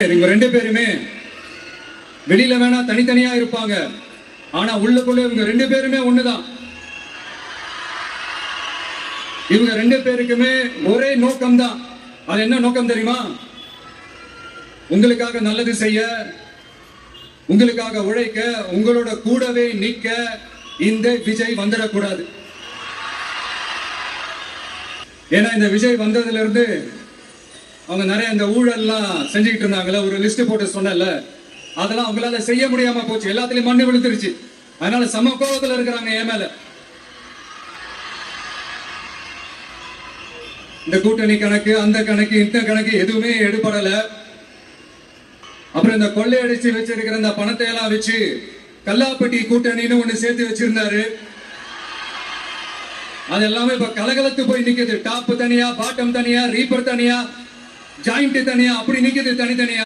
இவங்க ரெண்டு பேருமே வெளியில வேணா தனித்தனியா இருப்பாங்க, ஆனா உள்ளுக்குள்ள இவங்க ரெண்டு பேருமே ஒண்ணுதான். இவங்க ரெண்டு பேருக்குமே ஒரே நோக்கம் தான். அது என்ன நோக்கம் தெரியுமா? உங்களுக்காக நல்லது செய்ய, உங்களுக்காக உழைக்க, உங்களோட கூடவே நிக்க இந்த விஜய் வந்துடக்கூடாது. ஏன்னா இந்த விஜய் வந்ததுல இருந்து அவங்க நிறைய இந்த ஊழல்லாம் செஞ்சுக்கிட்டு இருந்தாங்கல்ல, ஒரு லிஸ்ட் போட்டு சொன்னல, அதெல்லாம் அவங்களால செய்ய முடியாம போச்சு. எல்லாத்துலயும் மண்ணு விழுந்துருச்சு. அதனால சம கோபத்துல இருக்கிறாங்க என் மேல. இந்த கூட்டணி கணக்கு, அந்த கணக்கு, இந்த கணக்கு எதுவுமே எடுபடல. அப்புறம் இந்த கொள்ளையடிச்சு வச்சிருக்கிற இந்த பணத்தை எல்லாம் வச்சு கல்லாப்பட்டி கூட்டணின்னு ஒண்ணு சேர்த்து வச்சிருந்தாரு. அது எல்லாமே இப்ப கலகலத்து போய் நிக்குது. டாப் தனியா, பாட்டம் தனியா, ரீப்பர் தனியா, ஜாயிண்ட் தனியா, அப்படி நிக்குது தனித்தனியா.